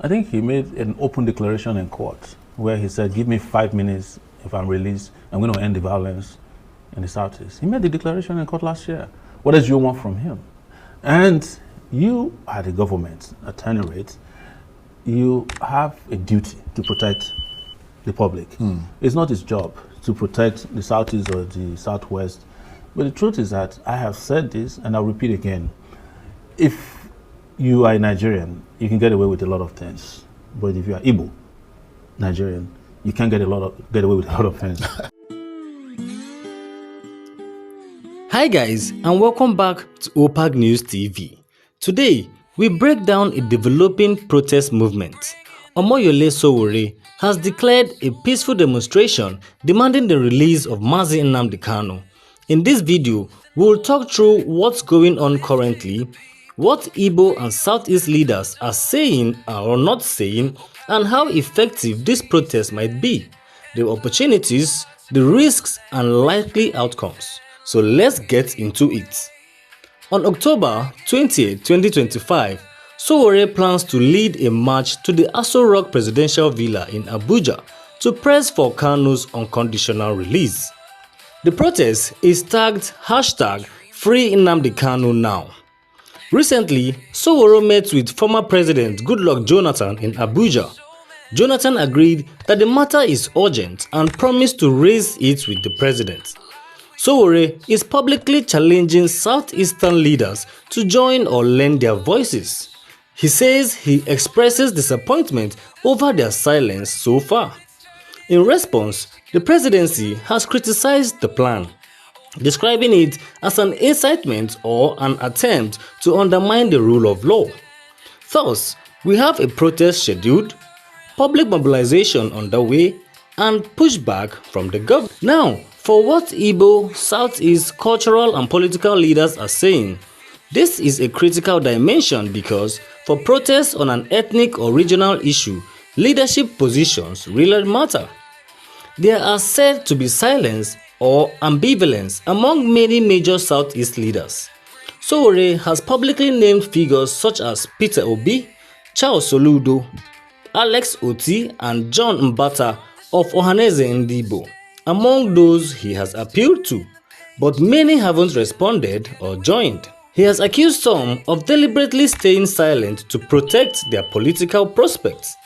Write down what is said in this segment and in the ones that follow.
I think he made an open declaration in court where he said, give me 5 minutes. If I'm released, I'm going to end the violence in the Southeast. He made the declaration in court last year. What else do you want from him? And you are the government, at any rate, you have a duty to protect the public. It's not his job to protect the Southeast or the Southwest. But the truth is that I have said this, and I'll repeat again. If you are a Nigerian, you can get away with a lot of things. But if you are Igbo, Nigerian, you can't get away with a lot of things. Hi guys, and welcome back to OPAG News TV. Today, we break down a developing protest movement. Omoyele Sowore has declared a peaceful demonstration demanding the release of Mazi Nnamdi Kanu. In this video, we will talk through what's going on currently, what Igbo and Southeast leaders are saying or not saying, and how effective this protest might be, the opportunities, the risks, and likely outcomes. So let's get into it. On October 20, 2025, Sowore plans to lead a march to the Aso Rock presidential villa in Abuja to press for Kanu's unconditional release. The protest is tagged #Free Nnamdi Kanu Now. Recently, Sowore met with former President Goodluck Jonathan in Abuja. Jonathan agreed that the matter is urgent and promised to raise it with the president. Sowore is publicly challenging Southeastern leaders to join or lend their voices. He says he expresses disappointment over their silence so far. In response, the presidency has criticized the plan, describing it as an incitement or an attempt to undermine the rule of law. Thus, we have a protest scheduled, public mobilization underway, and pushback from the government. Now, for what Igbo, Southeast, cultural and political leaders are saying, this is a critical dimension because for protests on an ethnic or regional issue, leadership positions really matter. There are said to be silence or ambivalence among many major Southeast leaders. Sowore has publicly named figures such as Peter Obi, Charles Soludo, Alex Oti, and John Mbata of Ohanaeze Ndigbo among those he has appealed to, but many haven't responded or joined. He has accused some of deliberately staying silent to protect their political prospects.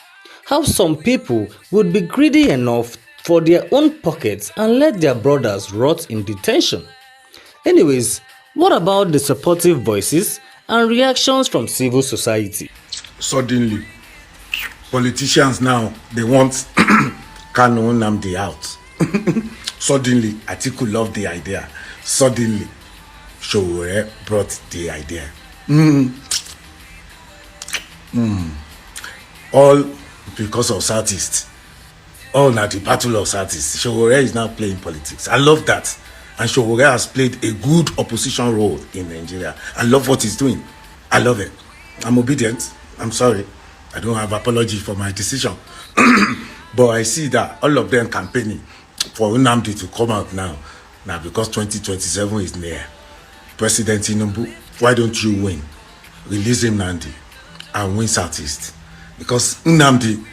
How some people would be greedy enough for their own pockets and let their brothers rot in detention. Anyways, what about the supportive voices and reactions from civil society? Suddenly, politicians now, they want Kanu Nnamdi out. Suddenly, Atiku loved the idea. Suddenly, Sowore brought the idea. All because of Southeast. All now the battle of Southeast. Sowore is now playing politics. I love that. And Sowore has played a good opposition role in Nigeria. I love what he's doing. I love it. I'm obedient. I'm sorry. I don't have apology for my decision. But I see that all of them campaigning for Nnamdi to come out now. Now because 2027 is near. President Tinubu, why don't you win? Release Nnamdi and win Southeast. Because Nnamdi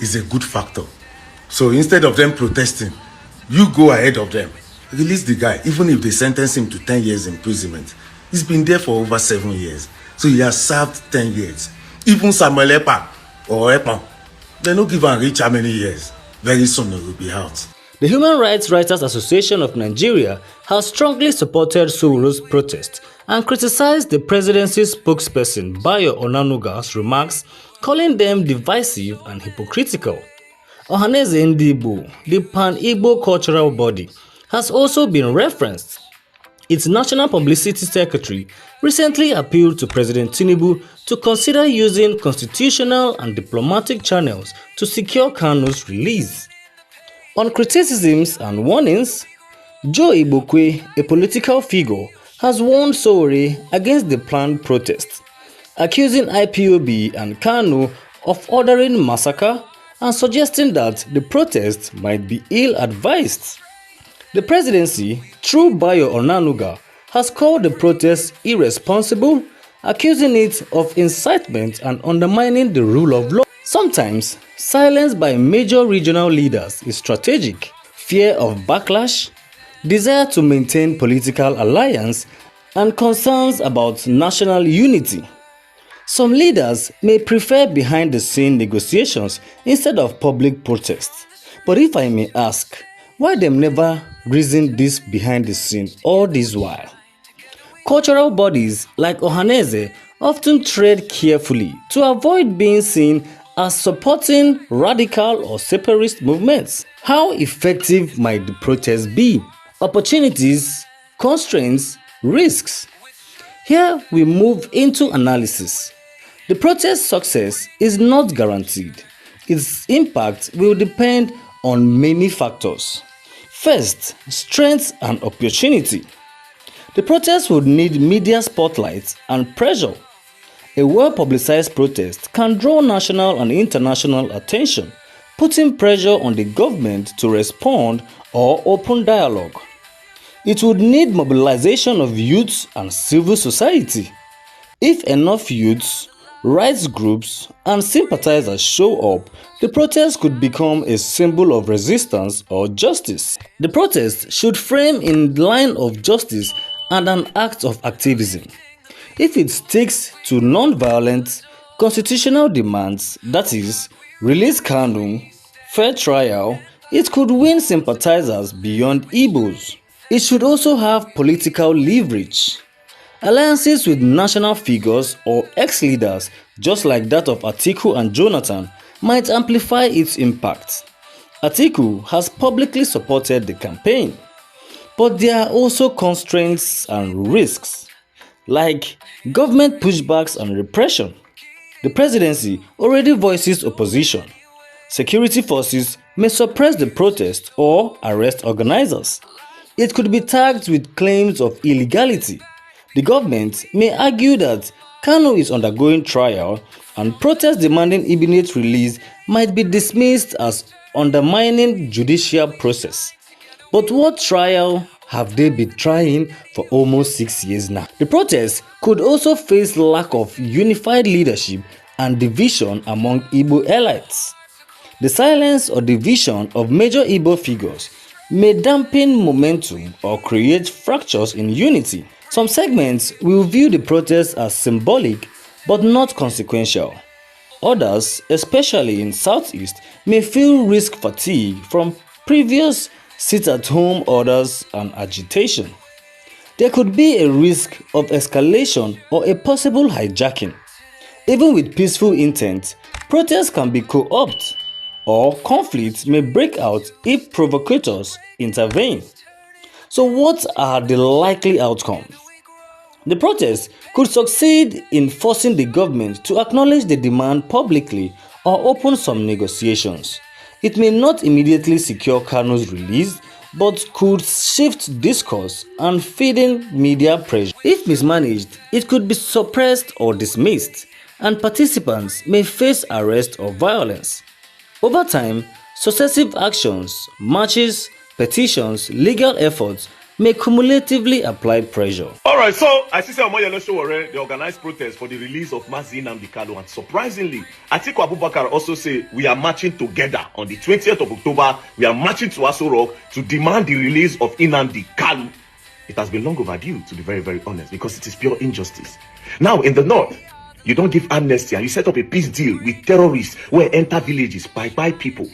is a good factor. So instead of them protesting, you go ahead of them. Release the guy, even if they sentence him to 10 years imprisonment. He's been there for over 7 years. So he has served 10 years. Even Samuel Epa or Epa, they don't give and reach how many years. Very soon he will be out. The Human Rights Writers Association of Nigeria has strongly supported Sowore's protest and criticized the presidency's spokesperson Bayo Onanuga's remarks, calling them divisive and hypocritical. Ohanaeze Ndigbo, the pan-Igbo cultural body, has also been referenced. Its National Publicity Secretary recently appealed to President Tinubu to consider using constitutional and diplomatic channels to secure Kanu's release. On criticisms and warnings, Joe Igbokwe, a political figure, has warned Sowore against the planned protest, accusing IPOB and Kanu of ordering massacre and suggesting that the protest might be ill-advised. The presidency, through Bayo Onanuga, has called the protest irresponsible, accusing it of incitement and undermining the rule of law. Sometimes, silence by major regional leaders is strategic. Fear of backlash, desire to maintain political alliance, and concerns about national unity. Some leaders may prefer behind-the-scene negotiations instead of public protests. But if I may ask, why them never reason this behind the scene all this while? Cultural bodies like Ohaneze often tread carefully to avoid being seen as supporting radical or separatist movements. How effective might the protest be? Opportunities, constraints, risks. Here we move into analysis. The protest success is not guaranteed. Its impact will depend on many factors. First, strength and opportunity. The protest would need media spotlight and pressure. A well-publicized protest can draw national and international attention, putting pressure on the government to respond or open dialogue. It would need mobilization of youths and civil society. If enough youths, rights groups, and sympathizers show up, the protest could become a symbol of resistance or justice. The protest should frame in line of justice and an act of activism. If it sticks to non-violent constitutional demands, that is, release Kanu, fair trial, it could win sympathizers beyond Igbos. It should also have political leverage. Alliances with national figures or ex-leaders, just like that of Atiku and Jonathan, might amplify its impact. Atiku has publicly supported the campaign, but there are also constraints and risks, like government pushbacks and repression. The presidency already voices opposition. Security forces may suppress the protest or arrest organizers. It could be tagged with claims of illegality. The government may argue that Kanu is undergoing trial and protests demanding immediate release might be dismissed as undermining judicial process. But what trial have they been trying for almost 6 years now? The protests could also face lack of unified leadership and division among Igbo elites. The silence or division of major Igbo figures may dampen momentum or create fractures in unity. Some segments will view the protest as symbolic but not consequential. Others, especially in Southeast, may feel risk fatigue from previous sit-at-home orders and agitation. There could be a risk of escalation or a possible hijacking. Even with peaceful intent, protests can be co-opted, or conflicts may break out if provocators intervene. So what are the likely outcomes? The protest could succeed in forcing the government to acknowledge the demand publicly or open some negotiations. It may not immediately secure Kanu's release, but could shift discourse and feed in media pressure. If mismanaged, it could be suppressed or dismissed, and participants may face arrest or violence. Over time, successive actions, marches, petitions, legal efforts may cumulatively apply pressure. All right, so I see Omoyele Sowore, they organized protest for the release of Mazi Nnamdi Kanu, and surprisingly, Atiku Abubakar also say we are marching together on the 20th of October. We are marching to Aso Rock to demand the release of Nnamdi Kanu. It has been long overdue, to be very, very honest, because it is pure injustice. Now, in the north, you don't give amnesty and you set up a peace deal with terrorists where enter villages by people.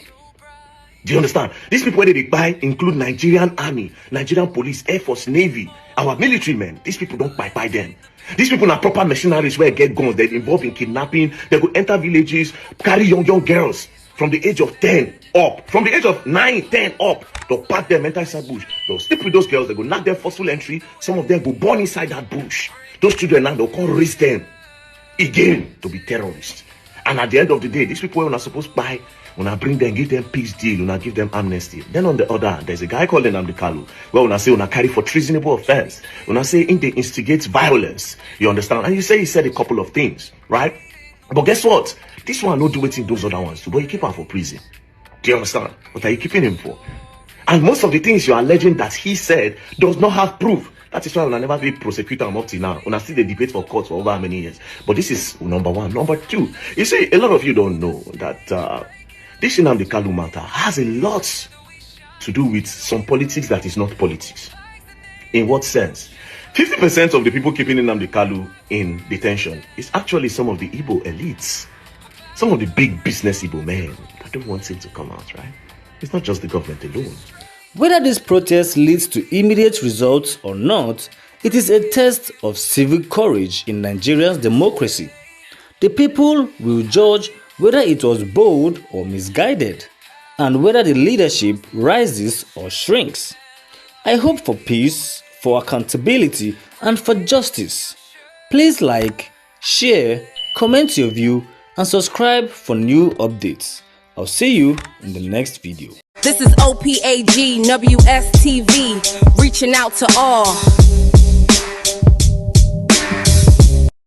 Do you understand? These people where they buy include Nigerian army, Nigerian police, air force, navy, our military men. These people don't buy them. These people are proper mercenaries where get guns. They're involved in kidnapping. They go enter villages, carry young girls from the age of 10 up, from the age of 9, 10 up. They'll pack them, enter inside bush. They'll sleep with those girls. They go knock them forceful entry. Some of them go born inside that bush. Those children now, they'll come raise them again to be terrorists. And at the end of the day, these people when are supposed to buy, when I bring them, give them peace deal, when I give them amnesty. Then on the other hand, there's a guy called Nnamdi Kanu. Well, when I say when I carry for treasonable offense, when I say they instigate violence, you understand? And you say he said a couple of things, right? But guess what? This one not do waiting those other ones too, but you keep him for prison. Do you understand? What are you keeping him for? And most of the things you are alleging that he said does not have proof. That is why we'll never be prosecutor up to now. We'll still the debate for court for over how many years. But this is number one. Number two, you see, a lot of you don't know that this Nnamdi Kanu matter has a lot to do with some politics that is not politics. In what sense? 50% of the people keeping Nnamdi Kanu in detention is actually some of the Igbo elites. Some of the big business Igbo men that don't want him to come out, right? It's not just the government alone. Whether this protest leads to immediate results or not, it is a test of civic courage in Nigeria's democracy. The people will judge whether it was bold or misguided, and whether the leadership rises or shrinks. I hope for peace, for accountability, and for justice. Please like, share, comment your view, and subscribe for new updates. I'll see you in the next video. This is OPAG WSTV, reaching out to all.